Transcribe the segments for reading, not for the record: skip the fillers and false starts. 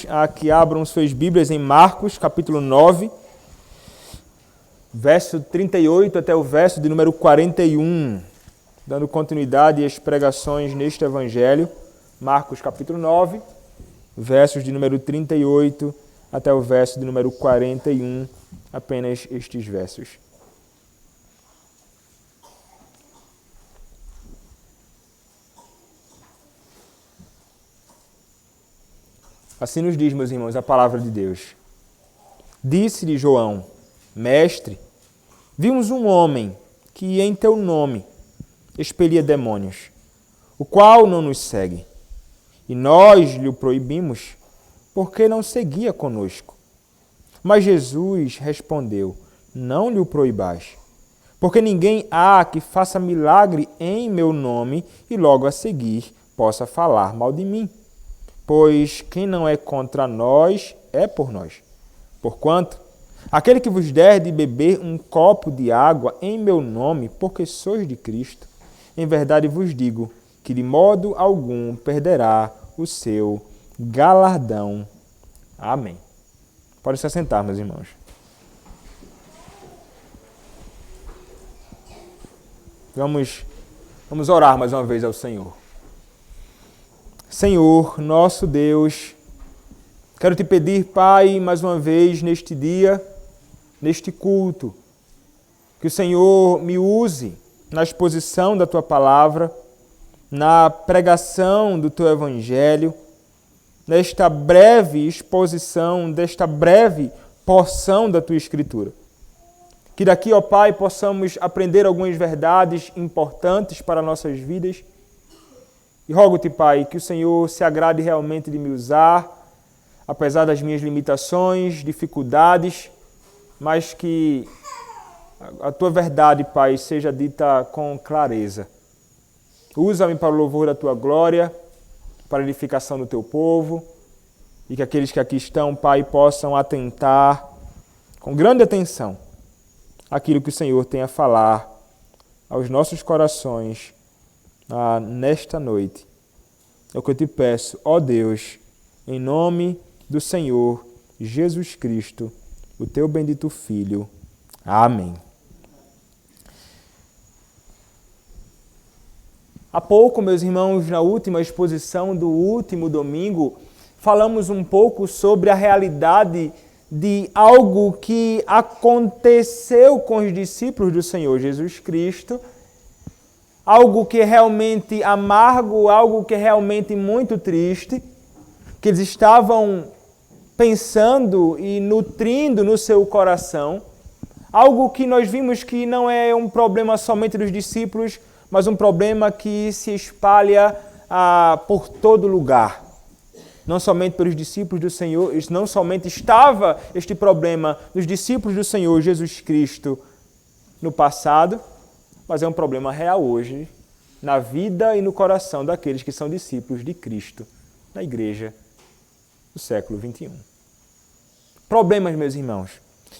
a que abram suas Bíblias em Marcos, capítulo 9, verso 38 até o verso de número 41, dando continuidade às pregações neste Evangelho. Marcos, capítulo 9, versos de número 38 até o verso de número 41, apenas estes versos. Assim nos diz, meus irmãos, a palavra de Deus. Disse-lhe João: Mestre, vimos um homem que em teu nome expelia demônios, o qual não nos segue. E nós lhe o proibimos, porque não seguia conosco. Mas Jesus respondeu: Não lhe o proibais, porque ninguém há que faça milagre em meu nome e logo a seguir possa falar mal de mim. Pois quem não é contra nós é por nós. Porquanto, aquele que vos der de beber um copo de água em meu nome, porque sois de Cristo, em verdade vos digo que de modo algum perderá o seu galardão. Amém. Pode se assentar, meus irmãos. Vamos orar mais uma vez ao Senhor. Senhor, nosso Deus, quero te pedir, Pai, mais uma vez neste dia, neste culto, que o Senhor me use na exposição da Tua Palavra, na pregação do Teu Evangelho, nesta breve exposição, desta breve porção da Tua Escritura. Que daqui, ó Pai, possamos aprender algumas verdades importantes para nossas vidas. E rogo-te, Pai, que o Senhor se agrade realmente de me usar, apesar das minhas limitações, dificuldades, mas que a Tua verdade, Pai, seja dita com clareza. Usa-me para o louvor da Tua glória, para a edificação do Teu povo, e que aqueles que aqui estão, Pai, possam atentar com grande atenção àquilo que o Senhor tem a falar aos nossos corações nesta noite. É o que eu te peço, ó Deus, em nome do Senhor Jesus Cristo, o teu bendito Filho. Amém. Há pouco, meus irmãos, na última exposição do último domingo, falamos um pouco sobre a realidade de algo que aconteceu com os discípulos do Senhor Jesus Cristo, algo que é realmente amargo, algo que é realmente muito triste, que eles estavam pensando e nutrindo no seu coração, algo que nós vimos que não é um problema somente dos discípulos, mas um problema que se espalha por todo lugar. Não somente pelos discípulos do Senhor, não somente estava este problema nos discípulos do Senhor Jesus Cristo no passado, mas é um problema real hoje, na vida e no coração daqueles que são discípulos de Cristo, na igreja do século XXI. Problemas, meus irmãos.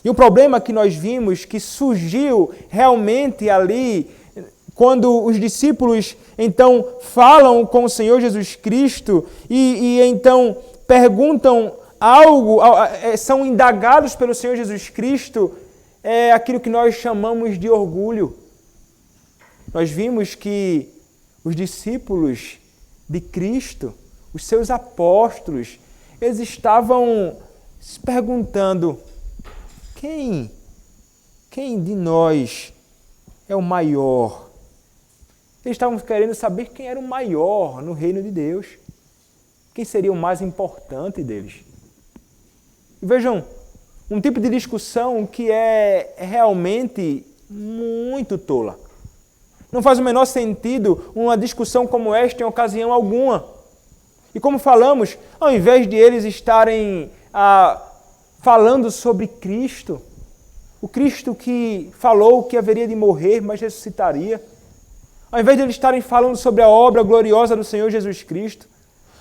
E o problema que nós vimos que surgiu realmente ali, quando os discípulos então falam com o Senhor Jesus Cristo e então perguntam algo, são indagados pelo Senhor Jesus Cristo, é aquilo que nós chamamos de orgulho. Nós vimos que os discípulos de Cristo, os seus apóstolos, eles estavam se perguntando: quem de nós é o maior? Eles estavam querendo saber quem era o maior no reino de Deus. Quem seria o mais importante deles? E vejam, um tipo de discussão que é realmente muito tola. Não faz o menor sentido uma discussão como esta em ocasião alguma. E como falamos, ao invés de eles estarem falando sobre Cristo, o Cristo que falou que haveria de morrer, mas ressuscitaria, ao invés de eles estarem falando sobre a obra gloriosa do Senhor Jesus Cristo,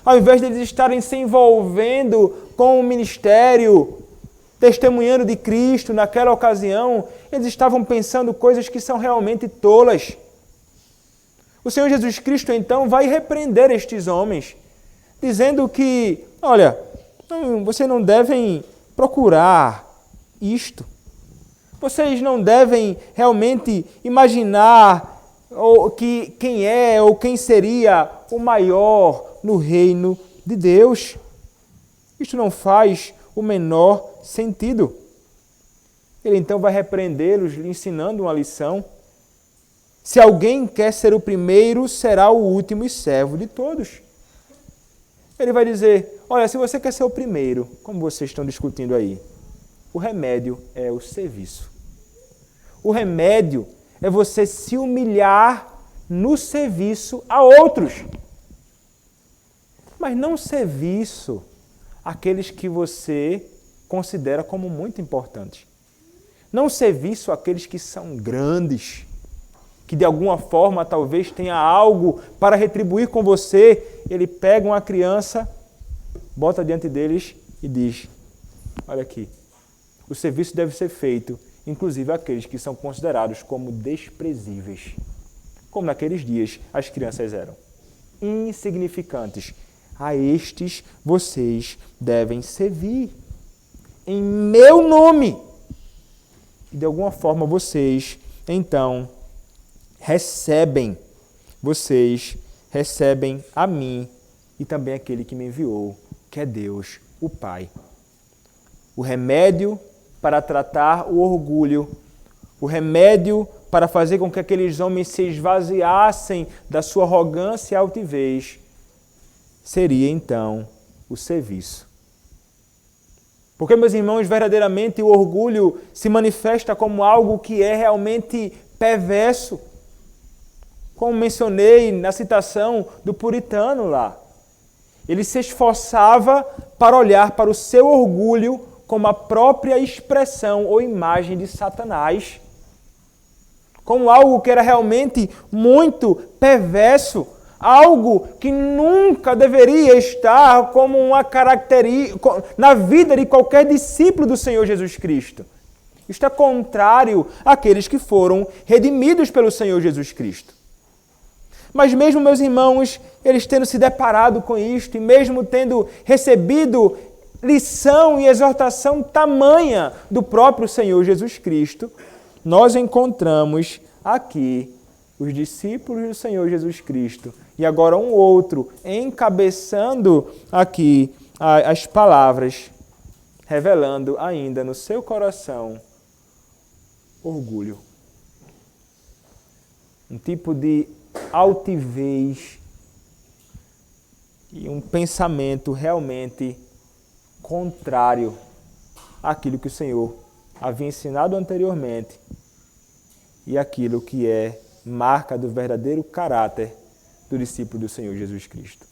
ao invés de eles estarem se envolvendo com o ministério, testemunhando de Cristo naquela ocasião, eles estavam pensando coisas que são realmente tolas. O Senhor Jesus Cristo, então, vai repreender estes homens, dizendo que, olha, Não, vocês não devem procurar isto. Vocês não devem realmente imaginar quem é ou quem seria o maior no reino de Deus. Isto não faz o menor sentido. Ele então vai repreendê-los, lhe ensinando uma lição. Se alguém quer ser o primeiro, será o último e servo de todos. Ele vai dizer, olha, se você quer ser o primeiro, como vocês estão discutindo aí, o remédio é o serviço. O remédio é você se humilhar no serviço a outros. Mas não serviço àqueles que você considera como muito importantes. Não serviço àqueles que são grandes, que de alguma forma talvez tenha algo para retribuir com você. Ele pega uma criança, bota diante deles e diz, olha aqui, o serviço deve ser feito, inclusive àqueles que são considerados como desprezíveis, como naqueles dias as crianças eram, insignificantes. A estes vocês devem servir em meu nome. E de alguma forma vocês, então, vocês recebem a mim e também aquele que me enviou, que é Deus, o Pai. O remédio para tratar o orgulho, o remédio para fazer com que aqueles homens se esvaziassem da sua arrogância e altivez, seria então o serviço. Porque, meus irmãos, verdadeiramente o orgulho se manifesta como algo que é realmente perverso. Como mencionei na citação do puritano lá. Ele se esforçava para olhar para o seu orgulho como a própria expressão ou imagem de Satanás. Como algo que era realmente muito perverso. Algo que nunca deveria estar como uma característica na vida de qualquer discípulo do Senhor Jesus Cristo. Isto é contrário àqueles que foram redimidos pelo Senhor Jesus Cristo. Mas mesmo, meus irmãos, eles tendo se deparado com isto e mesmo tendo recebido lição e exortação tamanha do próprio Senhor Jesus Cristo, nós encontramos aqui os discípulos do Senhor Jesus Cristo e agora um outro encabeçando aqui as palavras, revelando ainda no seu coração orgulho. Um tipo de altivez e um pensamento realmente contrário àquilo que o Senhor havia ensinado anteriormente e aquilo que é marca do verdadeiro caráter do discípulo do Senhor Jesus Cristo.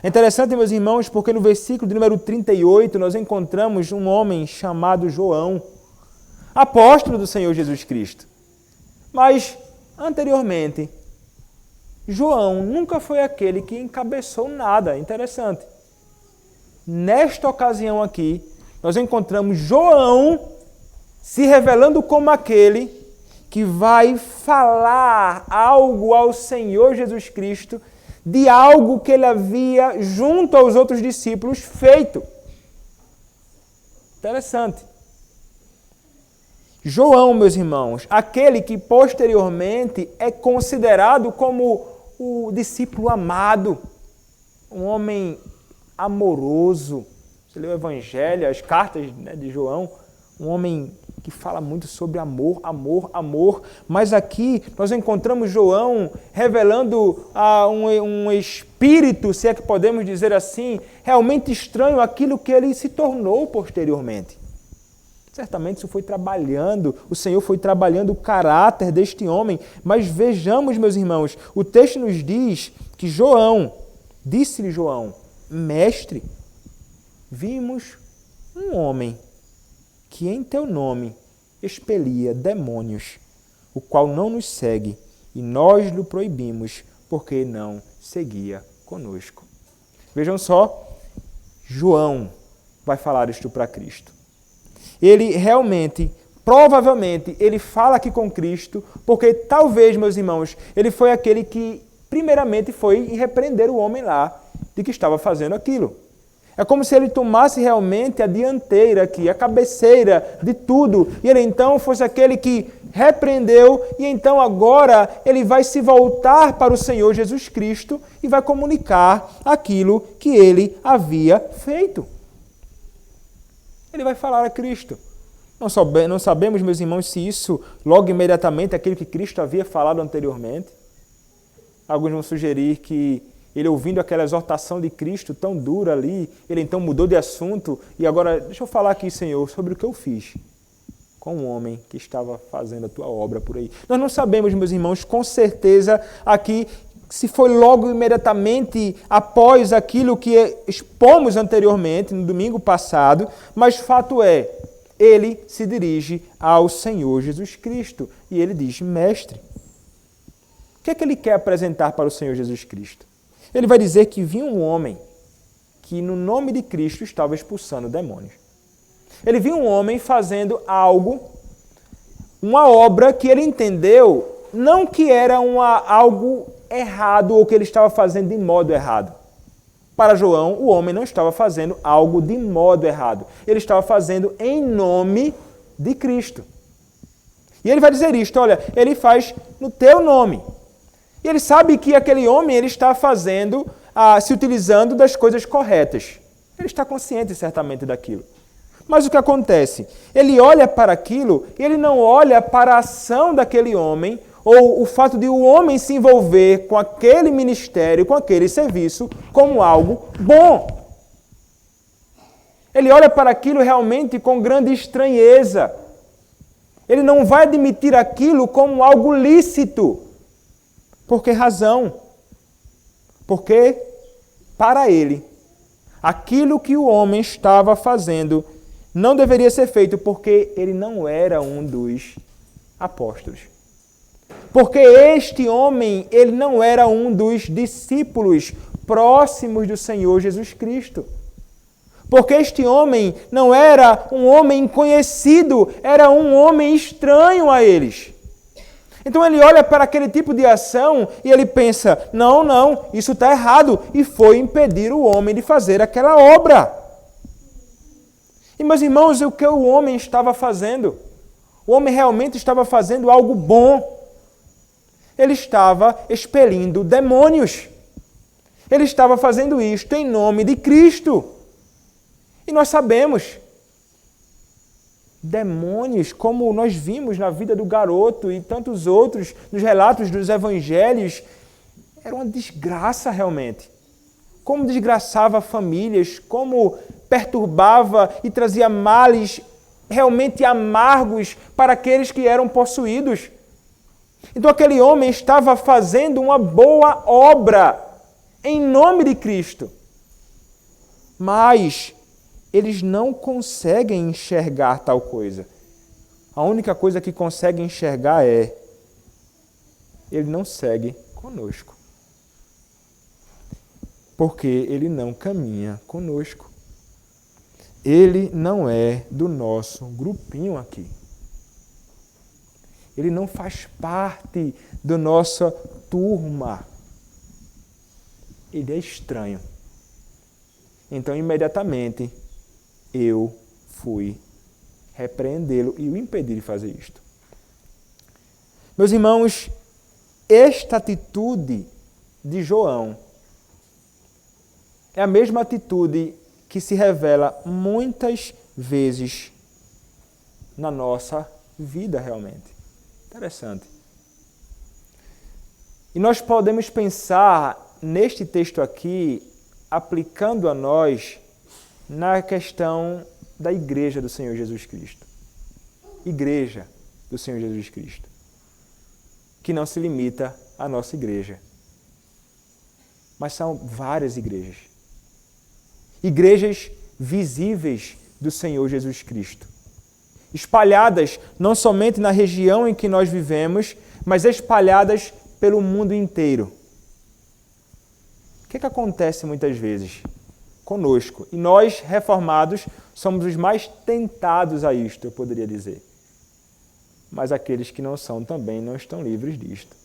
É interessante, meus irmãos, porque no versículo de número 38 nós encontramos um homem chamado João, apóstolo do Senhor Jesus Cristo. Mas, anteriormente, João nunca foi aquele que encabeçou nada. Interessante. Nesta ocasião aqui, nós encontramos João se revelando como aquele que vai falar algo ao Senhor Jesus Cristo de algo que ele havia, junto aos outros discípulos, feito. Interessante. João, meus irmãos, aquele que posteriormente é considerado como o discípulo amado, um homem amoroso. Você lê o Evangelho, as cartas, né, de João, um homem que fala muito sobre amor, amor, amor. Mas aqui nós encontramos João revelando um espírito, se é que podemos dizer assim, realmente estranho àquilo que ele se tornou posteriormente. Certamente isso foi trabalhando, o Senhor foi trabalhando o caráter deste homem. Mas vejamos, meus irmãos, o texto nos diz que João, disse-lhe João, mestre, vimos um homem que em teu nome expelia demônios, o qual não nos segue, e nós lhe proibimos, porque não seguia conosco. Vejam só, João vai falar isto para Cristo. Ele realmente, provavelmente, ele fala aqui com Cristo, porque talvez, meus irmãos, ele foi aquele que primeiramente foi repreender o homem lá de que estava fazendo aquilo. É como se ele tomasse realmente a dianteira aqui, a cabeceira de tudo. E ele então fosse aquele que repreendeu e então agora ele vai se voltar para o Senhor Jesus Cristo e vai comunicar aquilo que ele havia feito. Ele vai falar a Cristo. Não sabemos, meus irmãos, se isso logo imediatamente é aquilo que Cristo havia falado anteriormente. Alguns vão sugerir que ele, ouvindo aquela exortação de Cristo tão dura ali, ele então mudou de assunto e agora, deixa eu falar aqui, Senhor, sobre o que eu fiz com um homem que estava fazendo a tua obra por aí. Nós não sabemos, meus irmãos, com certeza aqui, se foi logo imediatamente após aquilo que expomos anteriormente, no domingo passado, mas fato é, ele se dirige ao Senhor Jesus Cristo e ele diz, mestre, o que é que ele quer apresentar para o Senhor Jesus Cristo? Ele vai dizer que viu um homem que no nome de Cristo estava expulsando demônios. Ele viu um homem fazendo algo, uma obra que ele entendeu, não que era algo errado ou que ele estava fazendo de modo errado. Para João, o homem não estava fazendo algo de modo errado. Ele estava fazendo em nome de Cristo. E ele vai dizer isto, olha, ele faz no teu nome. E ele sabe que aquele homem ele está fazendo, se utilizando das coisas corretas. Ele está consciente certamente daquilo. Mas o que acontece? Ele olha para aquilo e ele não olha para a ação daquele homem ou o fato de o homem se envolver com aquele ministério, com aquele serviço, como algo bom. Ele olha para aquilo realmente com grande estranheza. Ele não vai admitir aquilo como algo lícito. Por que razão? Porque, para ele, aquilo que o homem estava fazendo não deveria ser feito porque ele não era um dos apóstolos. Porque este homem, ele não era um dos discípulos próximos do Senhor Jesus Cristo. Porque este homem não era um homem conhecido, era um homem estranho a eles. Então ele olha para aquele tipo de ação e ele pensa, não, isso está errado. E foi impedir o homem de fazer aquela obra. E meus irmãos, o que o homem estava fazendo? O homem realmente estava fazendo algo bom. Ele estava expelindo demônios. Ele estava fazendo isto em nome de Cristo. E nós sabemos, demônios, como nós vimos na vida do garoto e tantos outros, nos relatos dos evangelhos, era uma desgraça realmente. Como desgraçava famílias, como perturbava e trazia males realmente amargos para aqueles que eram possuídos. Então aquele homem estava fazendo uma boa obra em nome de Cristo. Mas eles não conseguem enxergar tal coisa. A única coisa que conseguem enxergar é: ele não segue conosco. Porque ele não caminha conosco. Ele não é do nosso grupinho aqui. Ele não faz parte da nossa turma. Ele é estranho. Então, imediatamente, eu fui repreendê-lo e o impedir de fazer isto. Meus irmãos, esta atitude de João é a mesma atitude que se revela muitas vezes na nossa vida realmente. Interessante. E nós podemos pensar neste texto aqui, aplicando a nós na questão da igreja do Senhor Jesus Cristo. Igreja do Senhor Jesus Cristo. Que não se limita à nossa igreja. Mas são várias igrejas. Igrejas visíveis do Senhor Jesus Cristo. Espalhadas não somente na região em que nós vivemos, mas espalhadas pelo mundo inteiro. O que acontece muitas vezes conosco? E nós, reformados, somos os mais tentados a isto, eu poderia dizer. Mas aqueles que não são também não estão livres disto.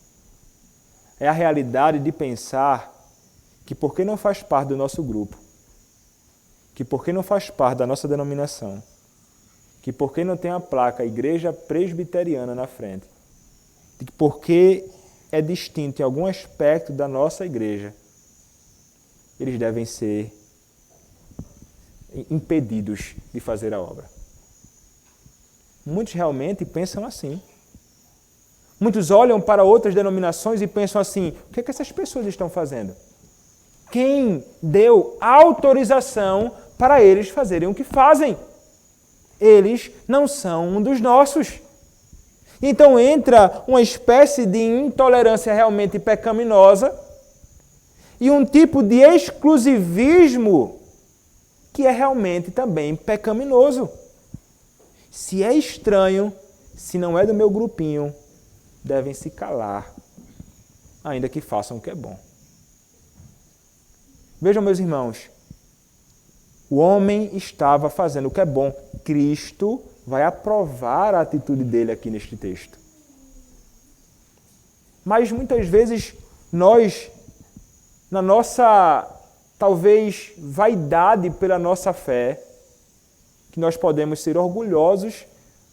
É a realidade de pensar que porque não faz parte do nosso grupo, que porque não faz parte da nossa denominação, que porque não tem a placa Igreja Presbiteriana na frente, que porque é distinto em algum aspecto da nossa igreja, eles devem ser impedidos de fazer a obra. Muitos realmente pensam assim. Muitos olham para outras denominações e pensam assim, o que é que essas pessoas estão fazendo? Quem deu autorização para eles fazerem o que fazem? Eles não são um dos nossos. Então entra uma espécie de intolerância realmente pecaminosa e um tipo de exclusivismo que é realmente também pecaminoso. Se é estranho, se não é do meu grupinho, devem se calar, ainda que façam o que é bom. Vejam, meus irmãos, o homem estava fazendo o que é bom. Cristo vai aprovar a atitude dele aqui neste texto. Mas muitas vezes nós, na nossa, talvez, vaidade pela nossa fé, que nós podemos ser orgulhosos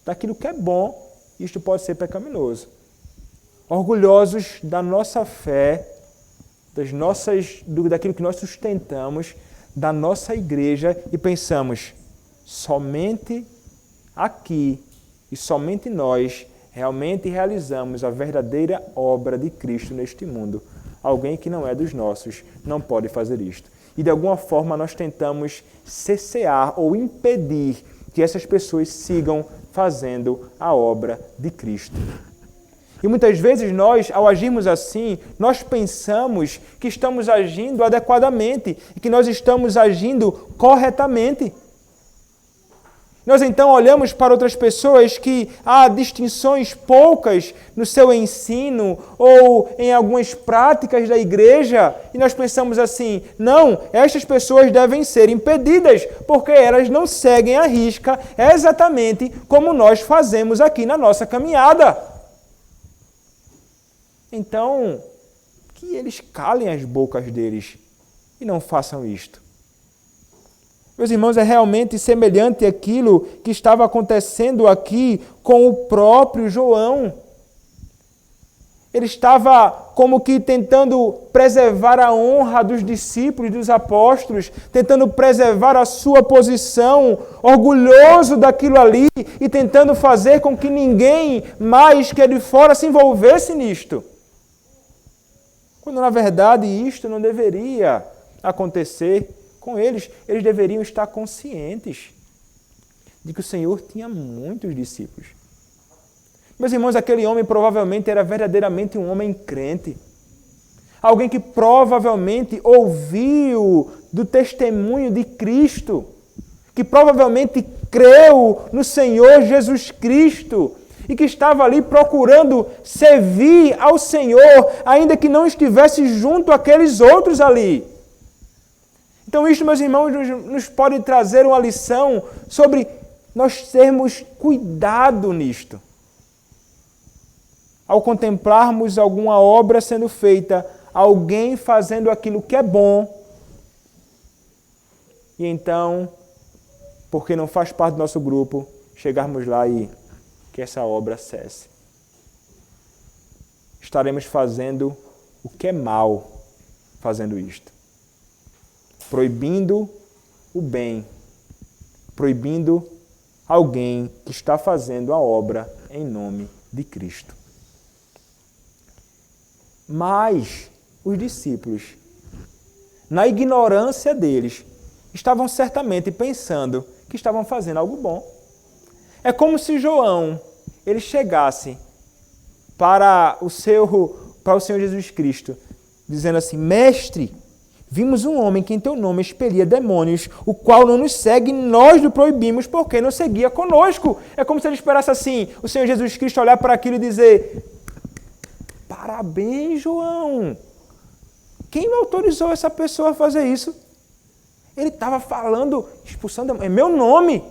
daquilo que é bom, isto pode ser pecaminoso. Orgulhosos da nossa fé, daquilo que nós sustentamos, da nossa igreja, e pensamos, somente aqui e somente nós realmente realizamos a verdadeira obra de Cristo neste mundo. Alguém que não é dos nossos não pode fazer isto. E de alguma forma nós tentamos cessear ou impedir que essas pessoas sigam fazendo a obra de Cristo. E muitas vezes nós, ao agirmos assim, nós pensamos que estamos agindo adequadamente e que nós estamos agindo corretamente. Nós então olhamos para outras pessoas que há distinções poucas no seu ensino ou em algumas práticas da igreja e nós pensamos assim, não, estas pessoas devem ser impedidas porque elas não seguem à risca exatamente como nós fazemos aqui na nossa caminhada. Então, que eles calem as bocas deles e não façam isto. Meus irmãos, é realmente semelhante àquilo que estava acontecendo aqui com o próprio João. Ele estava como que tentando preservar a honra dos discípulos, dos apóstolos, tentando preservar a sua posição, orgulhoso daquilo ali e tentando fazer com que ninguém mais que é de fora se envolvesse nisto. Quando, na verdade, isto não deveria acontecer com eles. Eles deveriam estar conscientes de que o Senhor tinha muitos discípulos. Meus irmãos, aquele homem provavelmente era verdadeiramente um homem crente. Alguém que provavelmente ouviu do testemunho de Cristo, que provavelmente creu no Senhor Jesus Cristo, e que estava ali procurando servir ao Senhor, ainda que não estivesse junto àqueles outros ali. Então isto, meus irmãos, nos pode trazer uma lição sobre nós termos cuidado nisto. Ao contemplarmos alguma obra sendo feita, alguém fazendo aquilo que é bom, e então, porque não faz parte do nosso grupo, chegarmos lá e que essa obra cesse. Estaremos fazendo o que é mal fazendo isto. Proibindo o bem, proibindo alguém que está fazendo a obra em nome de Cristo. Mas os discípulos, na ignorância deles, estavam certamente pensando que estavam fazendo algo bom. É como se João ele chegasse para o Senhor Jesus Cristo, dizendo assim, Mestre, vimos um homem que em teu nome expelia demônios, o qual não nos segue, nós o proibimos porque não seguia conosco. É como se ele esperasse assim, o Senhor Jesus Cristo olhar para aquilo e dizer, parabéns, João. Quem autorizou essa pessoa a fazer isso? Ele estava falando, expulsando demônios, é meu nome.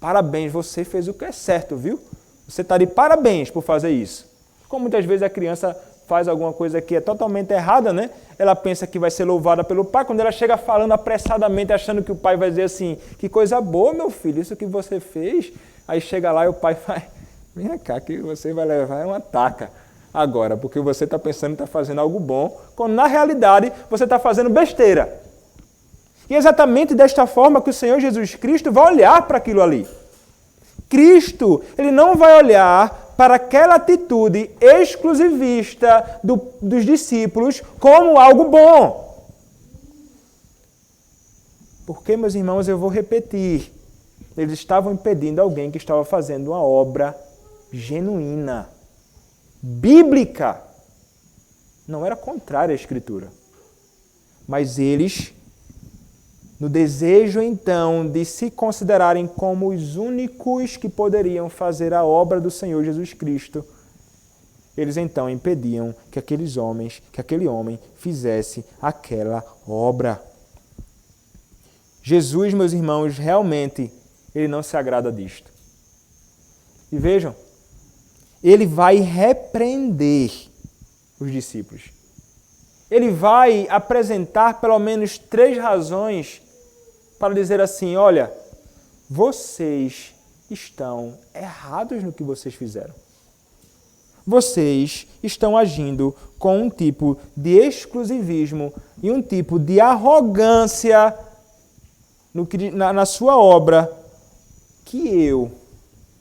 Parabéns, você fez o que é certo, viu? Você está de parabéns por fazer isso. Como muitas vezes a criança faz alguma coisa que é totalmente errada, né? Ela pensa que vai ser louvada pelo pai. Quando ela chega falando apressadamente, achando que o pai vai dizer assim, que coisa boa, meu filho, isso que você fez. Aí chega lá e o pai vai, vem cá, que você vai levar uma taca agora, porque você está pensando que está fazendo algo bom, quando na realidade você está fazendo besteira. E é exatamente desta forma que o Senhor Jesus Cristo vai olhar para aquilo ali. Cristo, ele não vai olhar para aquela atitude exclusivista dos discípulos como algo bom. Porque, meus irmãos, eu vou repetir, eles estavam impedindo alguém que estava fazendo uma obra genuína, bíblica. Não era contrária à Escritura. Mas eles, no desejo, então, de se considerarem como os únicos que poderiam fazer a obra do Senhor Jesus Cristo, eles então impediam que aquele homem fizesse aquela obra. Jesus, meus irmãos, realmente, ele não se agrada disto. E vejam, ele vai repreender os discípulos. Ele vai apresentar pelo menos 3 razões para dizer assim, olha, vocês estão errados no que vocês fizeram. Vocês estão agindo com um tipo de exclusivismo e um tipo de arrogância na sua obra que eu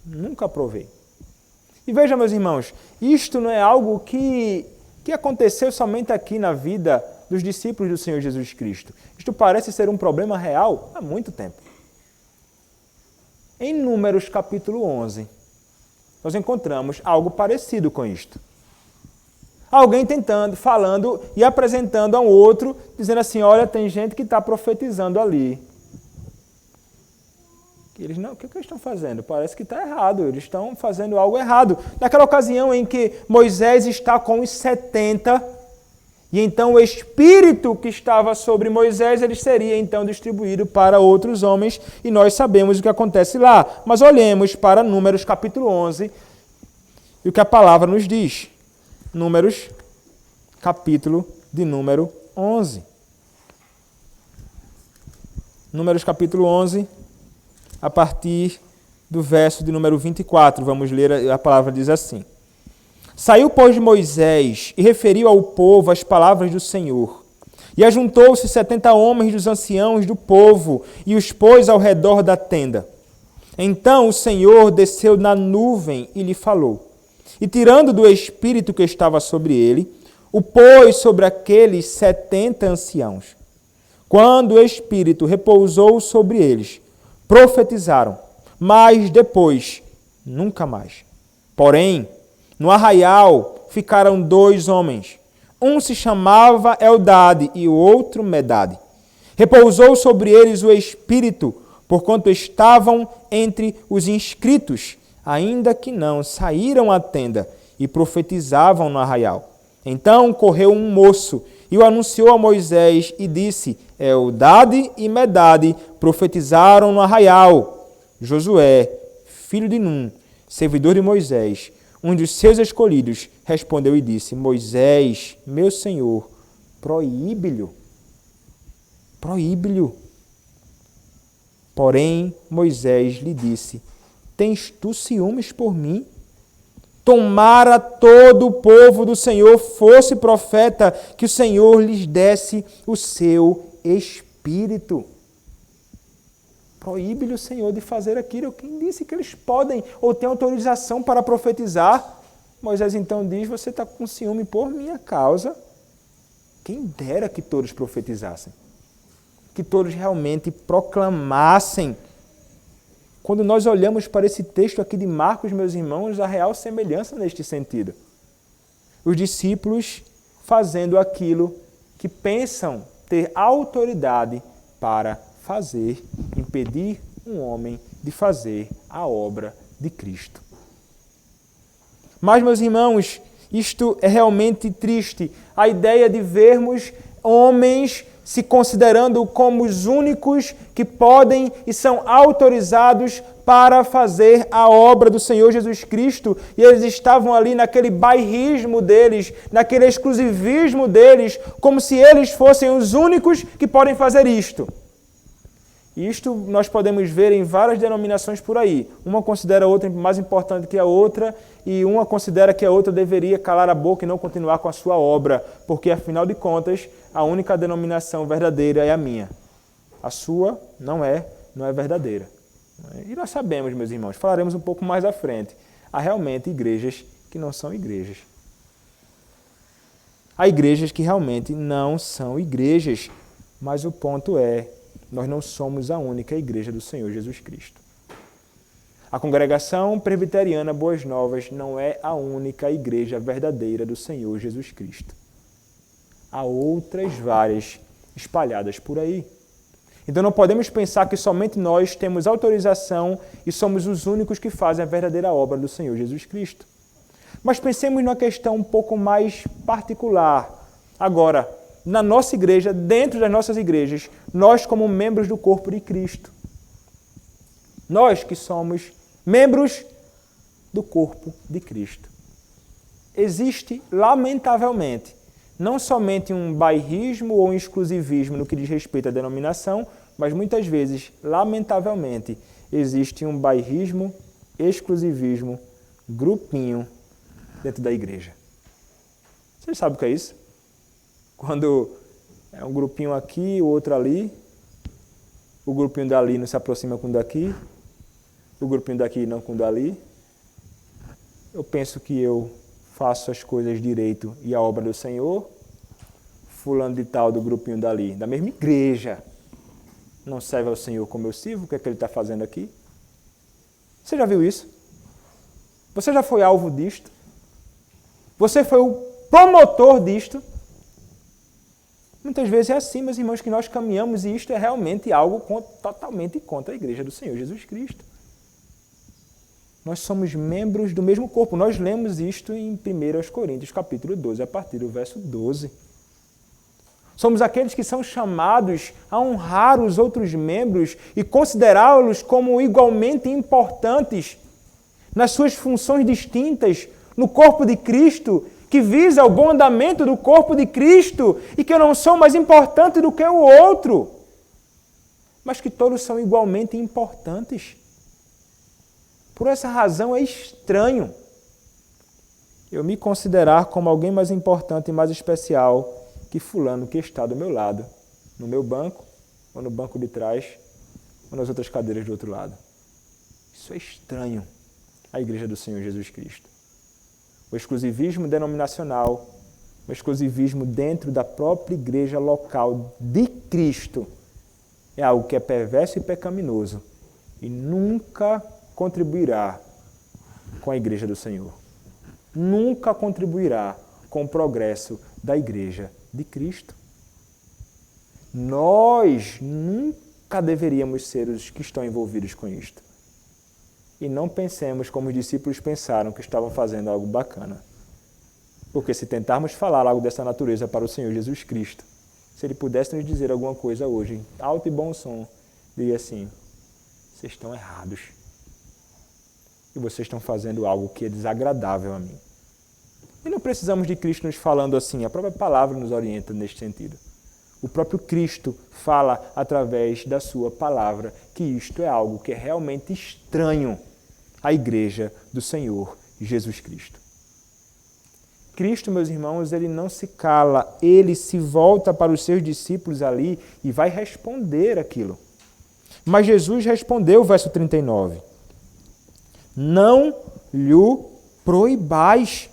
nunca provei. E veja, meus irmãos, isto não é algo que aconteceu somente aqui na vida dos discípulos do Senhor Jesus Cristo. Isto parece ser um problema real há muito tempo. Em Números capítulo 11, nós encontramos algo parecido com isto. Alguém falando e apresentando a um outro, dizendo assim, olha, tem gente que está profetizando ali. O que eles estão fazendo? Parece que está errado, eles estão fazendo algo errado. Naquela ocasião em que Moisés está com os 70, e então o Espírito que estava sobre Moisés, ele seria então distribuído para outros homens, e nós sabemos o que acontece lá. Mas olhemos para Números capítulo 11, e o que a palavra nos diz. Números, capítulo de número 11. Números capítulo 11, a partir do verso de número 24. Vamos ler, a palavra diz assim. Saiu, pois, Moisés e referiu ao povo as palavras do Senhor. E ajuntou-se 70 homens dos anciãos do povo e os pôs ao redor da tenda. Então o Senhor desceu na nuvem e lhe falou. E tirando do Espírito que estava sobre ele, o pôs sobre aqueles 70 anciãos. Quando o Espírito repousou sobre eles, profetizaram, mas depois, nunca mais. Porém, no arraial ficaram 2 homens. Um se chamava Eldade e o outro Medade. Repousou sobre eles o Espírito, porquanto estavam entre os inscritos, ainda que não saíram à tenda e profetizavam no arraial. Então correu um moço e o anunciou a Moisés e disse, Eldade e Medade profetizaram no arraial. Josué, filho de Num, servidor de Moisés, um dos seus escolhidos, respondeu e disse, Moisés, meu senhor, proíbe-lhe. Proíbe-lhe. Porém, Moisés lhe disse, tens tu ciúmes por mim? Tomara todo o povo do Senhor fosse profeta, que o Senhor lhes desse o seu Espírito. Proíbe-lhe o Senhor de fazer aquilo. Quem disse que eles podem ou têm autorização para profetizar? Moisés então diz, você está com ciúme por minha causa. Quem dera que todos profetizassem. Que todos realmente proclamassem. Quando nós olhamos para esse texto aqui de Marcos, meus irmãos, a real semelhança neste sentido. Os discípulos fazendo aquilo que pensam ter autoridade para fazer, impedir um homem de fazer a obra de Cristo. Mas, meus irmãos, isto é realmente triste. A ideia de vermos homens se considerando como os únicos que podem e são autorizados para fazer a obra do Senhor Jesus Cristo. E eles estavam ali naquele bairrismo deles, naquele exclusivismo deles, como se eles fossem os únicos que podem fazer isto. E isto nós podemos ver em várias denominações por aí. Uma considera a outra mais importante que a outra, e uma considera que a outra deveria calar a boca e não continuar com a sua obra, porque, afinal de contas, a única denominação verdadeira é a minha. A sua não é verdadeira. E nós sabemos, meus irmãos, falaremos um pouco mais à frente, há realmente igrejas que não são igrejas. Há igrejas que realmente não são igrejas, mas o ponto é, nós não somos a única igreja do Senhor Jesus Cristo. A Congregação Presbiteriana Boas Novas não é a única igreja verdadeira do Senhor Jesus Cristo. Há outras várias espalhadas por aí. Então não podemos pensar que somente nós temos autorização e somos os únicos que fazem a verdadeira obra do Senhor Jesus Cristo. Mas pensemos numa questão um pouco mais particular. Agora, na nossa igreja, dentro das nossas igrejas, nós como membros do corpo de Cristo. Nós que somos membros do corpo de Cristo. Existe, lamentavelmente, não somente um bairrismo ou um exclusivismo no que diz respeito à denominação, mas muitas vezes, lamentavelmente, existe um bairrismo, exclusivismo, grupinho dentro da igreja. Vocês sabem o que é isso? Quando é um grupinho aqui, o outro ali, o grupinho dali não se aproxima com o daqui, o grupinho daqui não com o dali. Eu penso que eu faço as coisas direito e a obra do Senhor, fulano de tal do grupinho dali, da mesma igreja, não serve ao Senhor como eu sirvo, o que é que ele está fazendo aqui? Você já viu isso? Você já foi alvo disto? Você foi o promotor disto? Muitas vezes é assim, meus irmãos, que nós caminhamos, e isto é realmente algo totalmente contra a igreja do Senhor Jesus Cristo. Nós somos membros do mesmo corpo. Nós lemos isto em 1 Coríntios, capítulo 12, a partir do verso 12. Somos aqueles que são chamados a honrar os outros membros e considerá-los como igualmente importantes nas suas funções distintas no corpo de Cristo, que visa o bom andamento do corpo de Cristo e que eu não sou mais importante do que o outro, mas que todos são igualmente importantes. Por essa razão é estranho eu me considerar como alguém mais importante e mais especial que fulano que está do meu lado, no meu banco, ou no banco de trás, ou nas outras cadeiras do outro lado. Isso é estranho à igreja do Senhor Jesus Cristo. O exclusivismo denominacional, o exclusivismo dentro da própria igreja local de Cristo é algo que é perverso e pecaminoso e nunca contribuirá com a igreja do Senhor. Nunca contribuirá com o progresso da igreja de Cristo. Nós nunca deveríamos ser os que estão envolvidos com isto. E não pensemos como os discípulos pensaram que estavam fazendo algo bacana. Porque se tentarmos falar algo dessa natureza para o Senhor Jesus Cristo, se Ele pudesse nos dizer alguma coisa hoje, em alto e bom som, diria assim: vocês estão errados. E vocês estão fazendo algo que é desagradável a mim. E não precisamos de Cristo nos falando assim, a própria palavra nos orienta neste sentido. O próprio Cristo fala através da sua palavra que isto é algo que é realmente estranho à igreja do Senhor Jesus Cristo. Cristo, meus irmãos, ele não se cala, ele se volta para os seus discípulos ali e vai responder aquilo. Mas Jesus respondeu, verso 39, não lhe proibais.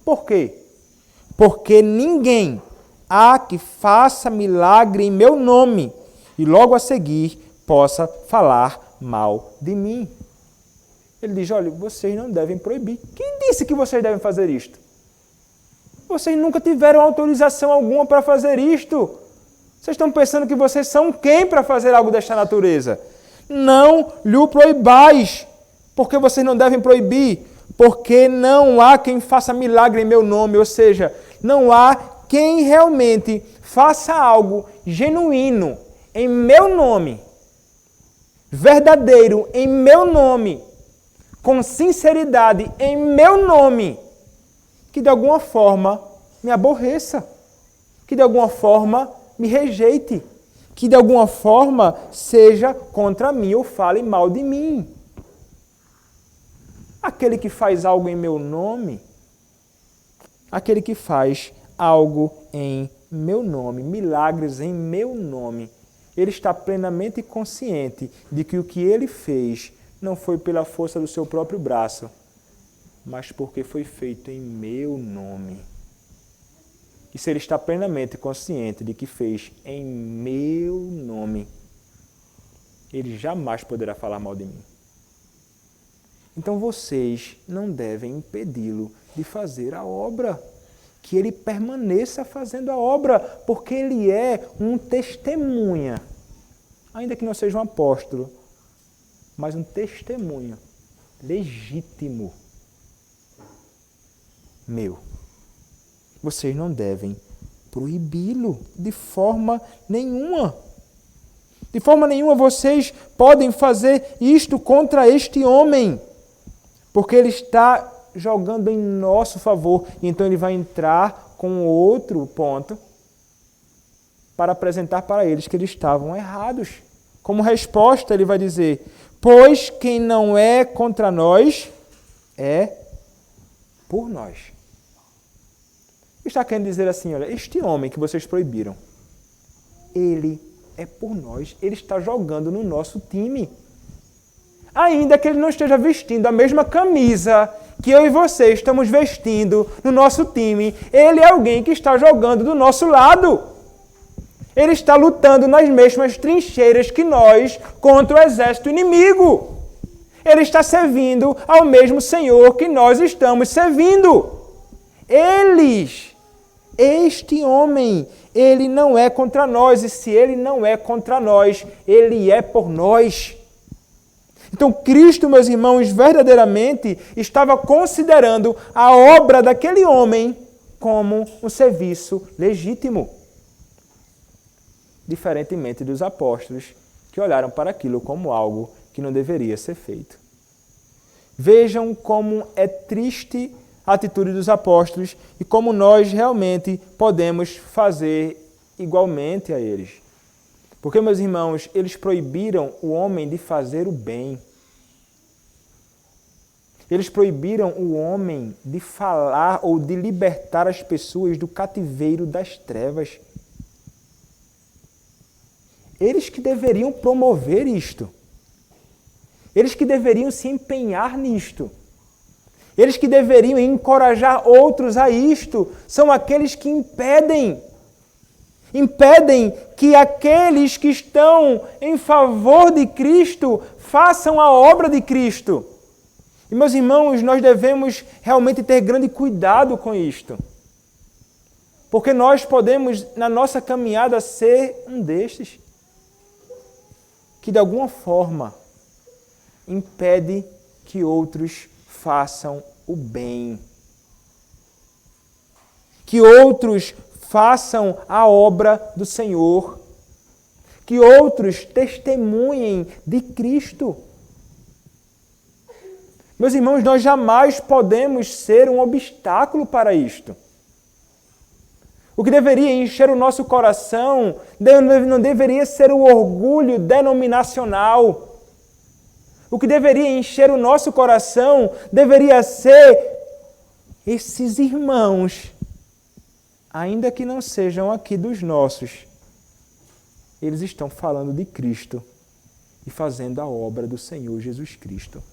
Por quê? Porque ninguém há que faça milagre em meu nome e logo a seguir possa falar mal de mim. Ele diz, olha, vocês não devem proibir. Quem disse que vocês devem fazer isto? Vocês nunca tiveram autorização alguma para fazer isto. Vocês estão pensando que vocês são quem para fazer algo desta natureza? Não lhe proibais. Porque vocês não devem proibir? Porque não há quem faça milagre em meu nome, ou seja, não há quem realmente faça algo genuíno em meu nome, verdadeiro em meu nome, com sinceridade em meu nome, que de alguma forma me aborreça, que de alguma forma me rejeite, que de alguma forma seja contra mim ou fale mal de mim. Aquele que faz algo em meu nome, aquele que faz algo em meu nome, milagres em meu nome, ele está plenamente consciente de que o que ele fez não foi pela força do seu próprio braço, mas porque foi feito em meu nome. E se ele está plenamente consciente de que fez em meu nome, ele jamais poderá falar mal de mim. Então vocês não devem impedi-lo de fazer a obra. Que ele permaneça fazendo a obra, porque ele é um testemunha. Ainda que não seja um apóstolo, mas um testemunho legítimo meu. Vocês não devem proibi-lo de forma nenhuma. De forma nenhuma vocês podem fazer isto contra este homem, porque ele está jogando em nosso favor. Então ele vai entrar com outro ponto para apresentar para eles que eles estavam errados. Como resposta, ele vai dizer: pois quem não é contra nós é por nós. Está querendo dizer assim, olha, este homem que vocês proibiram, ele é por nós, ele está jogando no nosso time. Ainda que ele não esteja vestindo a mesma camisa que eu e você estamos vestindo no nosso time, ele é alguém que está jogando do nosso lado. Ele está lutando nas mesmas trincheiras que nós contra o exército inimigo. Ele está servindo ao mesmo Senhor que nós estamos servindo. Este homem, ele não é contra nós, e se ele não é contra nós, ele é por nós. Então Cristo, meus irmãos, verdadeiramente estava considerando a obra daquele homem como um serviço legítimo. Diferentemente dos apóstolos, que olharam para aquilo como algo que não deveria ser feito. Vejam como é triste a atitude dos apóstolos e como nós realmente podemos fazer igualmente a eles. Porque, meus irmãos, eles proibiram o homem de fazer o bem. Eles proibiram o homem de falar ou de libertar as pessoas do cativeiro das trevas. Eles que deveriam promover isto. Eles que deveriam se empenhar nisto. Eles que deveriam encorajar outros a isto. São aqueles que impedem que aqueles que estão em favor de Cristo façam a obra de Cristo. E, meus irmãos, nós devemos realmente ter grande cuidado com isto. Porque nós podemos, na nossa caminhada, ser um destes que, de alguma forma, impede que outros façam o bem. Que outros façam a obra do Senhor. Que outros testemunhem de Cristo. Meus irmãos, nós jamais podemos ser um obstáculo para isto. O que deveria encher o nosso coração não deveria ser o orgulho denominacional. O que deveria encher o nosso coração deveria ser esses irmãos, ainda que não sejam aqui dos nossos, eles estão falando de Cristo e fazendo a obra do Senhor Jesus Cristo.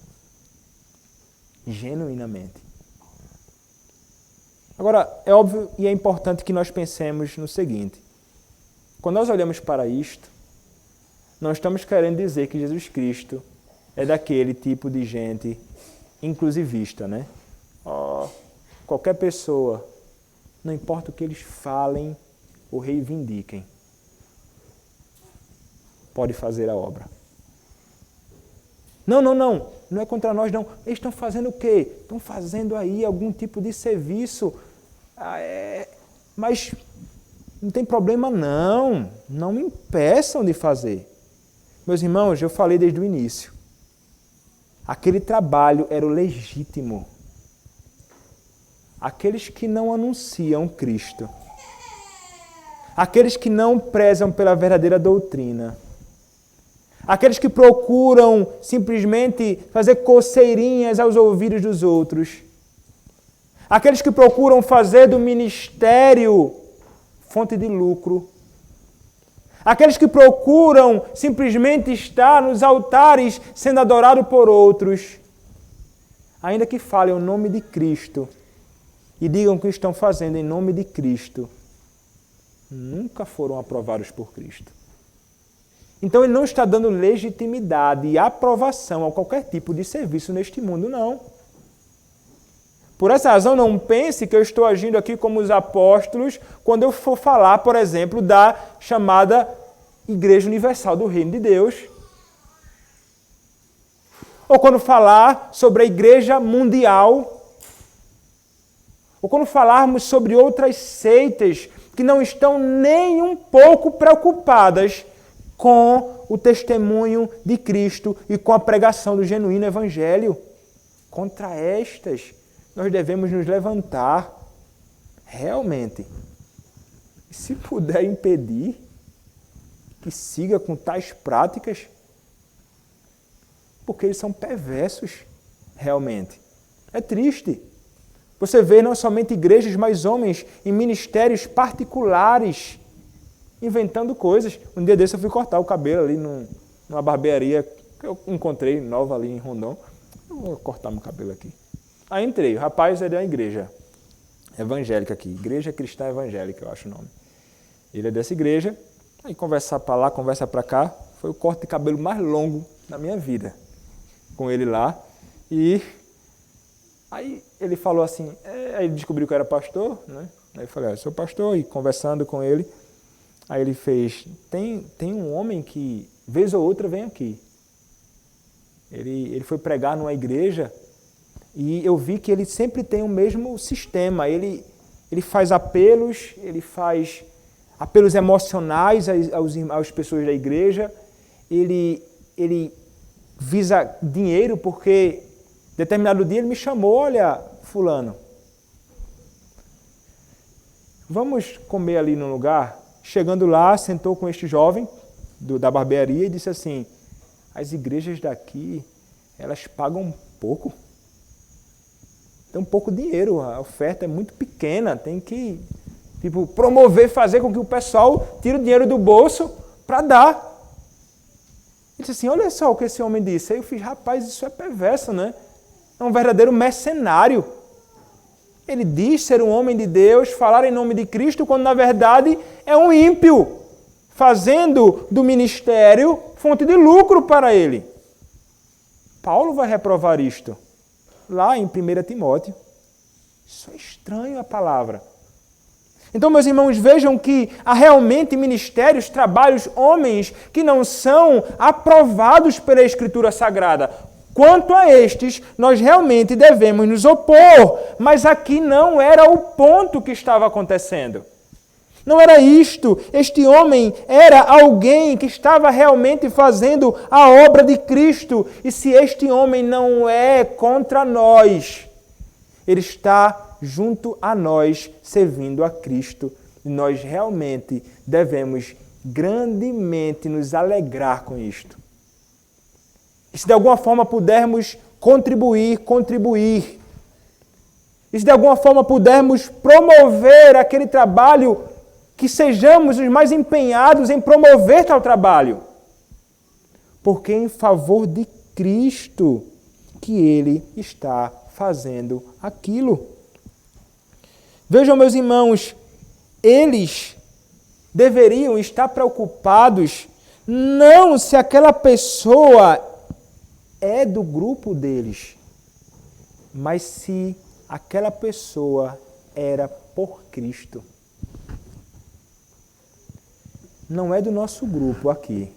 Genuinamente. Agora, é óbvio e é importante que nós pensemos no seguinte. Quando nós olhamos para isto, não estamos querendo dizer que Jesus Cristo é daquele tipo de gente inclusivista, né? Qualquer pessoa, não importa o que eles falem ou reivindiquem, pode fazer a obra. Não é contra nós, não. Eles estão fazendo o quê? Estão fazendo aí algum tipo de serviço. Mas Não tem problema não. Não me impeçam de fazer. Meus irmãos, eu falei desde o início. Aquele trabalho era o legítimo. Aqueles que não anunciam Cristo. Aqueles que não prezam pela verdadeira doutrina. Aqueles que procuram simplesmente fazer coceirinhas aos ouvidos dos outros. Aqueles que procuram fazer do ministério fonte de lucro. Aqueles que procuram simplesmente estar nos altares sendo adorado por outros. Ainda que falem o nome de Cristo e digam que estão fazendo em nome de Cristo, nunca foram aprovados por Cristo. Então ele não está dando legitimidade e aprovação a qualquer tipo de serviço neste mundo, não. Por essa razão, não pense que eu estou agindo aqui como os apóstolos quando eu for falar, por exemplo, da chamada Igreja Universal do Reino de Deus. Ou quando falar sobre a Igreja Mundial. Ou quando falarmos sobre outras seitas que não estão nem um pouco preocupadas com o testemunho de Cristo e com a pregação do genuíno Evangelho. Contra estas, nós devemos nos levantar, realmente. E se puder impedir que siga com tais práticas, porque eles são perversos, realmente. É triste. Você vê não somente igrejas, mas homens em ministérios particulares, inventando coisas. Um dia desse eu fui cortar o cabelo ali numa barbearia que eu encontrei nova ali em Rondon. Eu vou cortar meu cabelo aqui. Aí entrei, o rapaz é da igreja evangélica aqui, Igreja Cristã Evangélica, eu acho o nome. Ele é dessa igreja, aí conversar para lá, conversa para cá, foi o corte de cabelo mais longo da minha vida, com ele lá. E aí ele falou assim, aí ele descobriu que eu era pastor, né? Aí eu falei, eu sou pastor, e conversando com ele, aí ele fez, tem um homem que, vez ou outra, vem aqui. Ele foi pregar numa igreja, e eu vi que ele sempre tem o mesmo sistema. Ele faz apelos, ele faz apelos emocionais às pessoas da igreja. Ele visa dinheiro porque determinado dia ele me chamou, olha, fulano, vamos comer ali no lugar? Chegando lá, sentou com este jovem da barbearia e disse assim, as igrejas daqui, elas pagam pouco. Tem um pouco dinheiro, a oferta é muito pequena, tem que promover, fazer com que o pessoal tire o dinheiro do bolso para dar. Ele disse assim, olha só o que esse homem disse. Aí eu fiz, rapaz, isso é perverso, né? É um verdadeiro mercenário. Ele diz ser um homem de Deus, falar em nome de Cristo, quando na verdade é um ímpio, fazendo do ministério fonte de lucro para ele. Paulo vai reprovar isto. Lá em 1 Timóteo. Isso é estranho a palavra. Então, meus irmãos, vejam que há realmente ministérios, trabalhos, homens que não são aprovados pela Escritura Sagrada. Quanto a estes, nós realmente devemos nos opor. Mas aqui não era o ponto que estava acontecendo. Não era isto. Este homem era alguém que estava realmente fazendo a obra de Cristo. E se este homem não é contra nós, ele está junto a nós, servindo a Cristo. E nós realmente devemos grandemente nos alegrar com isto. E se de alguma forma pudermos contribuir. E se de alguma forma pudermos promover aquele trabalho, que sejamos os mais empenhados em promover tal trabalho. Porque é em favor de Cristo que ele está fazendo aquilo. Vejam, meus irmãos, eles deveriam estar preocupados não se aquela pessoa é do grupo deles, mas se aquela pessoa era por Cristo. Não é do nosso grupo aqui.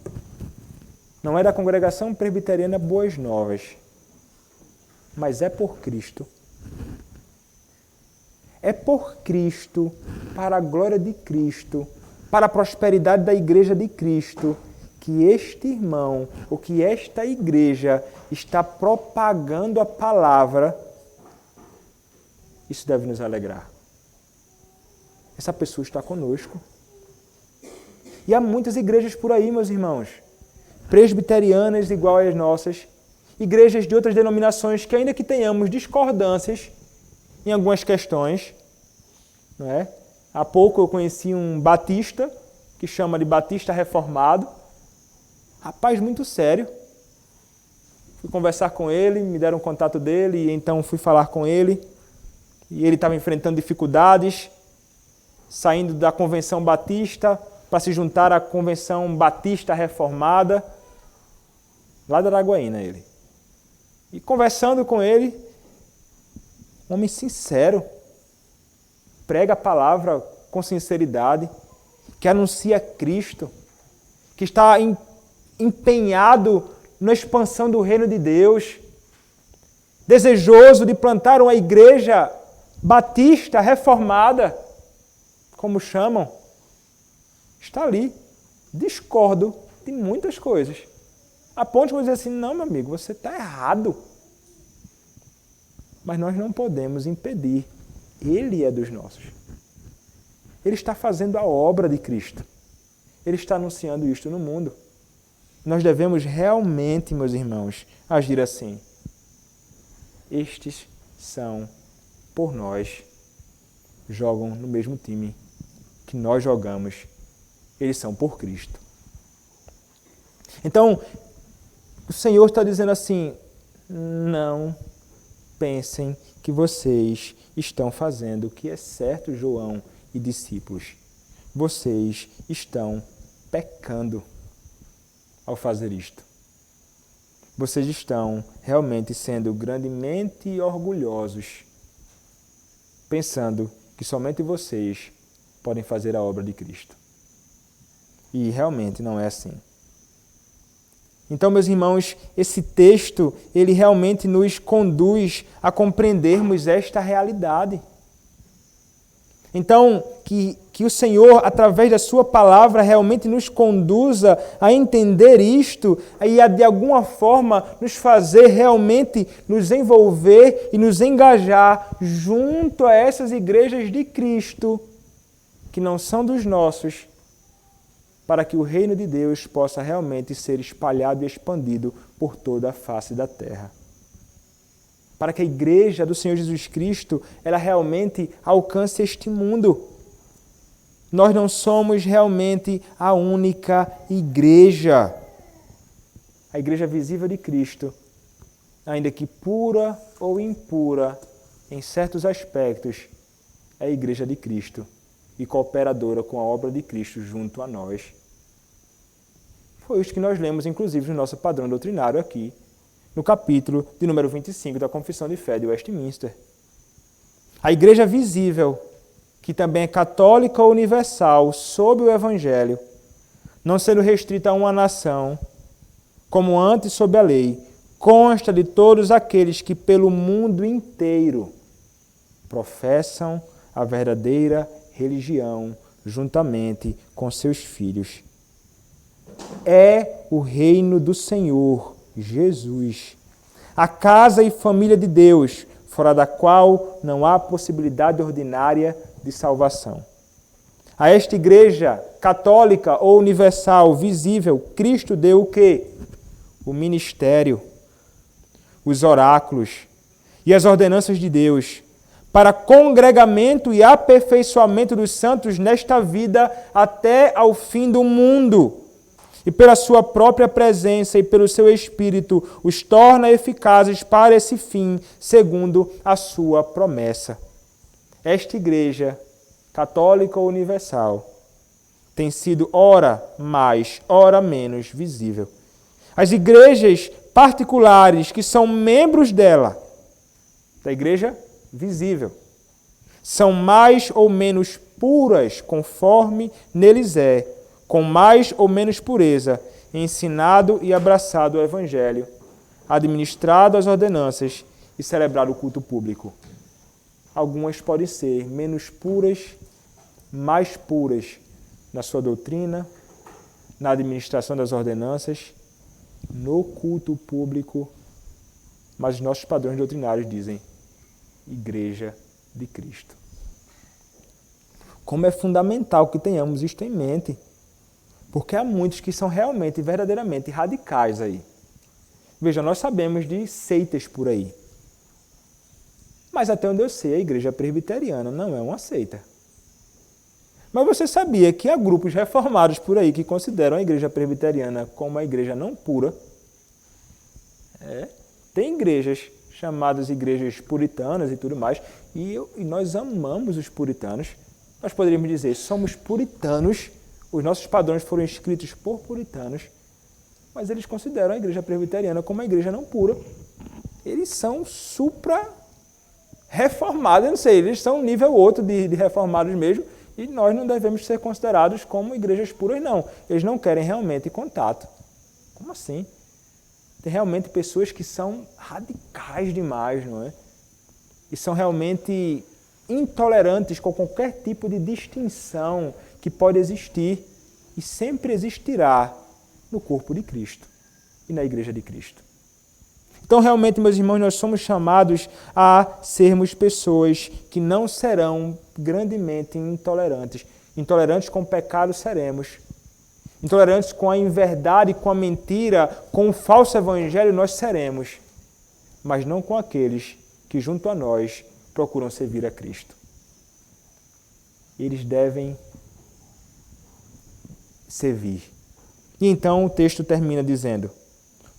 Não é da Congregação Presbiteriana Boas Novas. Mas é por Cristo. É por Cristo, para a glória de Cristo, para a prosperidade da igreja de Cristo, que este irmão, ou que esta igreja está propagando a palavra, isso deve nos alegrar. Essa pessoa está conosco. E há muitas igrejas por aí, meus irmãos, presbiterianas igual às nossas, igrejas de outras denominações que, ainda que tenhamos discordâncias em algumas questões, não é? Há pouco eu conheci um batista, que chama de Batista Reformado, rapaz muito sério. Fui conversar com ele, me deram o contato dele, e então fui falar com ele, e ele estava enfrentando dificuldades, saindo da Convenção Batista para se juntar à Convenção Batista Reformada, lá da Araguaína ele. E conversando com ele, um homem sincero, prega a palavra com sinceridade, que anuncia Cristo, que está empenhado na expansão do reino de Deus, desejoso de plantar uma igreja batista reformada, como chamam, está ali. Discordo de muitas coisas. A ponto de dizer assim, não, meu amigo, você está errado. Mas nós não podemos impedir. Ele é dos nossos. Ele está fazendo a obra de Cristo. Ele está anunciando isto no mundo. Nós devemos realmente, meus irmãos, agir assim. Estes são, por nós, jogam no mesmo time que nós jogamos. Eles são por Cristo. Então, o Senhor está dizendo assim, não pensem que vocês estão fazendo o que é certo, João e discípulos. Vocês estão pecando ao fazer isto. Vocês estão realmente sendo grandemente orgulhosos, pensando que somente vocês podem fazer a obra de Cristo. E realmente não é assim. Então, meus irmãos, esse texto, ele realmente nos conduz a compreendermos esta realidade. Então, que o Senhor, através da sua palavra, realmente nos conduza a entender isto e a, de alguma forma, nos fazer realmente nos envolver e nos engajar junto a essas igrejas de Cristo, que não são dos nossos, para que o reino de Deus possa realmente ser espalhado e expandido por toda a face da terra. Para que a igreja do Senhor Jesus Cristo, ela realmente alcance este mundo. Nós não somos realmente a única igreja. A igreja visível de Cristo, ainda que pura ou impura, em certos aspectos, é a igreja de Cristo e cooperadora com a obra de Cristo junto a nós. Foi isso que nós lemos, inclusive, no nosso padrão doutrinário aqui, no capítulo de número 25 da Confissão de Fé de Westminster. A igreja visível, que também é católica ou universal, sob o Evangelho, não sendo restrita a uma nação, como antes sob a lei, consta de todos aqueles que pelo mundo inteiro professam a verdadeira religião juntamente com seus filhos. É o reino do Senhor Jesus, a casa e família de Deus, fora da qual não há possibilidade ordinária de salvação. A esta igreja católica ou universal, visível, Cristo deu o quê? O ministério, os oráculos e as ordenanças de Deus, para congregamento e aperfeiçoamento dos santos nesta vida até ao fim do mundo. E pela sua própria presença e pelo seu Espírito os torna eficazes para esse fim, segundo a sua promessa. Esta igreja, católica ou universal, tem sido ora mais, ora menos visível. As igrejas particulares que são membros dela, da igreja visível, são mais ou menos puras conforme neles é, com mais ou menos pureza, ensinado e abraçado o Evangelho, administrado as ordenanças e celebrado o culto público. Algumas podem ser menos puras, mais puras, na sua doutrina, na administração das ordenanças, no culto público, mas os nossos padrões doutrinários dizem Igreja de Cristo. Como é fundamental que tenhamos isto em mente, porque há muitos que são realmente, verdadeiramente radicais aí. Veja, nós sabemos de seitas por aí, mas até onde eu sei, a Igreja Presbiteriana não é uma seita. Mas você sabia que há grupos reformados por aí que consideram a Igreja Presbiteriana como uma igreja não pura? Tem igrejas chamadas igrejas puritanas e tudo mais, e nós amamos os puritanos. Nós poderíamos dizer, somos puritanos, os nossos padrões foram escritos por puritanos, mas eles consideram a Igreja Presbiteriana como uma igreja não pura. Eles são supra-reformados, eu não sei, eles são um nível outro de reformados mesmo, e nós não devemos ser considerados como igrejas puras, não. Eles não querem realmente contato. Como assim? Tem realmente pessoas que são radicais demais, não é? E são realmente intolerantes com qualquer tipo de distinção que pode existir e sempre existirá no corpo de Cristo e na Igreja de Cristo. Então, realmente, meus irmãos, nós somos chamados a sermos pessoas que não serão grandemente intolerantes. Intolerantes com o pecado seremos. Intolerantes com a inverdade, com a mentira, com o falso evangelho nós seremos. Mas não com aqueles que junto a nós procuram servir a Cristo. Eles devem servir. E então o texto termina dizendo: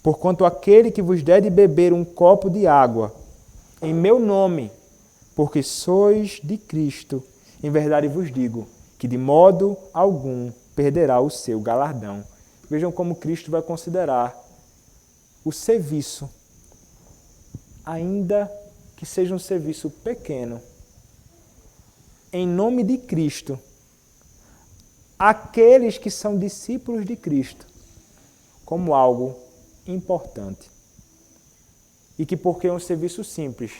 porquanto aquele que vos der de beber um copo de água, em meu nome, porque sois de Cristo, em verdade vos digo, que de modo algum perderá o seu galardão. Vejam como Cristo vai considerar o serviço, ainda que seja um serviço pequeno, em nome de Cristo, aqueles que são discípulos de Cristo, como algo importante. E que porque é um serviço simples,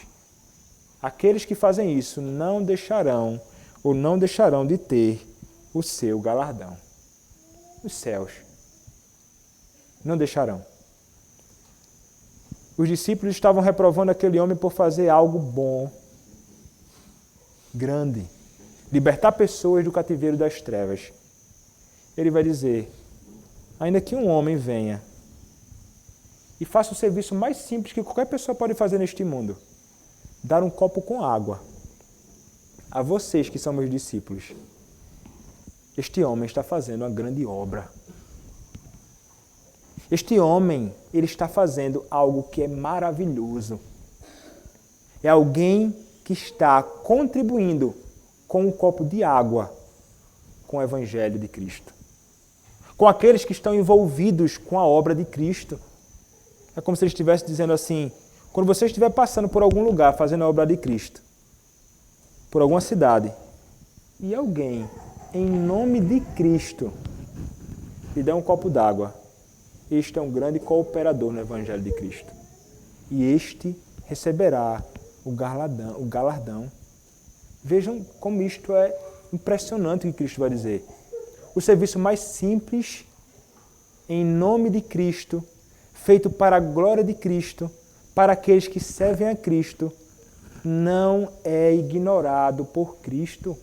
aqueles que fazem isso não deixarão ou não deixarão de ter o seu galardão. Os céus não deixarão. Os discípulos estavam reprovando aquele homem por fazer algo bom, grande, libertar pessoas do cativeiro das trevas. Ele vai dizer, ainda que um homem venha e faça o serviço mais simples que qualquer pessoa pode fazer neste mundo, dar um copo com água a vocês que são meus discípulos, este homem está fazendo uma grande obra. Este homem, ele está fazendo algo que é maravilhoso. É alguém que está contribuindo com um copo de água com o Evangelho de Cristo. Com aqueles que estão envolvidos com a obra de Cristo. É como se ele estivesse dizendo assim, quando você estiver passando por algum lugar fazendo a obra de Cristo, por alguma cidade, e alguém, em nome de Cristo, lhe der um copo d'água, este é um grande cooperador no Evangelho de Cristo. E este receberá o galardão. Vejam como isto é impressionante o que Cristo vai dizer. O serviço mais simples, em nome de Cristo, feito para a glória de Cristo, para aqueles que servem a Cristo, não é ignorado por Cristo.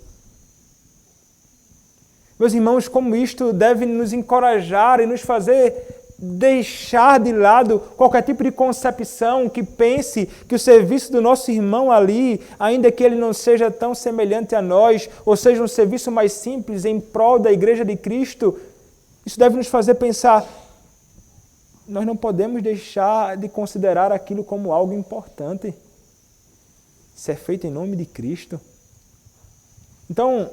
Meus irmãos, como isto deve nos encorajar e nos fazer deixar de lado qualquer tipo de concepção que pense que o serviço do nosso irmão ali, ainda que ele não seja tão semelhante a nós, ou seja um serviço mais simples em prol da Igreja de Cristo, isso deve nos fazer pensar, nós não podemos deixar de considerar aquilo como algo importante. Isso é feito em nome de Cristo. Então,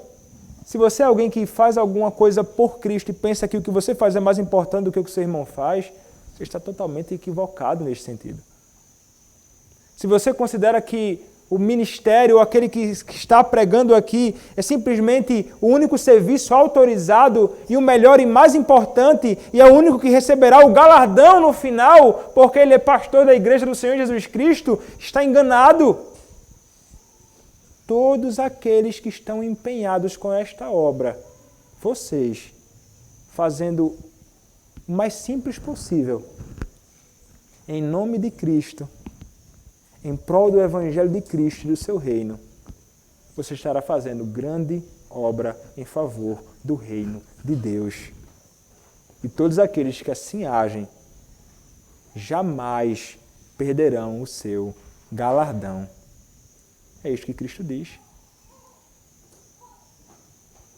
se você é alguém que faz alguma coisa por Cristo e pensa que o que você faz é mais importante do que o que o seu irmão faz, você está totalmente equivocado nesse sentido. Se você considera que o ministério, ou aquele que está pregando aqui, é simplesmente o único serviço autorizado e o melhor e mais importante, e é o único que receberá o galardão no final, porque ele é pastor da Igreja do Senhor Jesus Cristo, está enganado. Todos aqueles que estão empenhados com esta obra vocês, fazendo o mais simples possível, em nome de Cristo, em prol do Evangelho de Cristo e do seu reino, você estará fazendo grande obra em favor do reino de Deus. E todos aqueles que assim agem, jamais perderão o seu galardão. É isso que Cristo diz.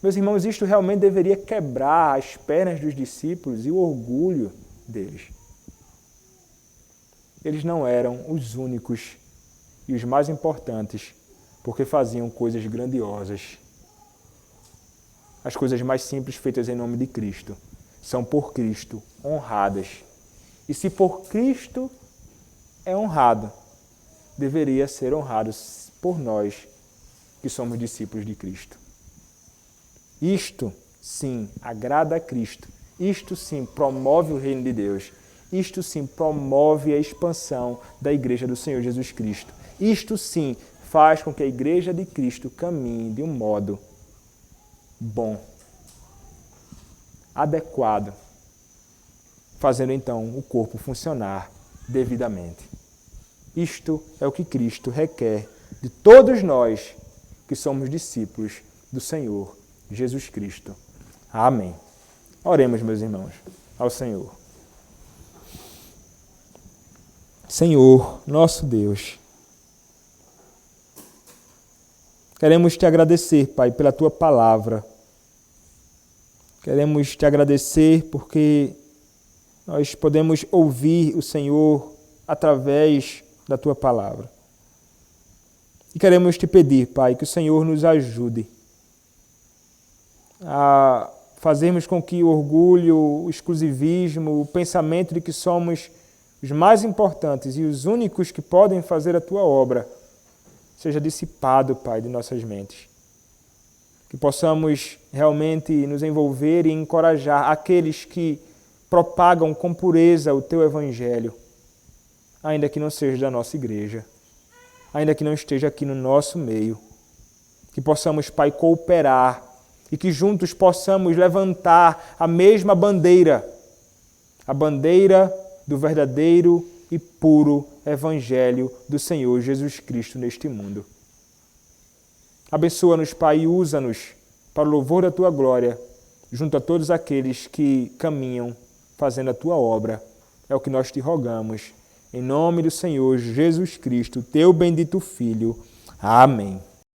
Meus irmãos, isto realmente deveria quebrar as pernas dos discípulos e o orgulho deles. Eles não eram os únicos e os mais importantes, porque faziam coisas grandiosas. As coisas mais simples feitas em nome de Cristo são por Cristo honradas. E se por Cristo é honrado, deveria ser honrado por nós que somos discípulos de Cristo. Isto, sim, agrada a Cristo. Isto, sim, promove o reino de Deus. Isto, sim, promove a expansão da Igreja do Senhor Jesus Cristo. Isto, sim, faz com que a Igreja de Cristo caminhe de um modo bom, adequado, fazendo então o corpo funcionar devidamente. Isto é o que Cristo requer de todos nós que somos discípulos do Senhor Jesus Cristo. Amém. Oremos, meus irmãos, ao Senhor. Senhor, nosso Deus, queremos te agradecer, Pai, pela tua palavra. Queremos te agradecer porque nós podemos ouvir o Senhor através da tua palavra. E queremos te pedir, Pai, que o Senhor nos ajude a fazermos com que o orgulho, o exclusivismo, o pensamento de que somos os mais importantes e os únicos que podem fazer a tua obra seja dissipado, Pai, de nossas mentes. Que possamos realmente nos envolver e encorajar aqueles que propagam com pureza o teu evangelho, ainda que não seja da nossa igreja, ainda que não esteja aqui no nosso meio. Que possamos, Pai, cooperar e que juntos possamos levantar a mesma bandeira, a bandeira do verdadeiro e puro evangelho do Senhor Jesus Cristo neste mundo. Abençoa-nos, Pai, e usa-nos para o louvor da tua glória, junto a todos aqueles que caminham fazendo a tua obra. É o que nós te rogamos. Em nome do Senhor Jesus Cristo, teu bendito Filho. Amém.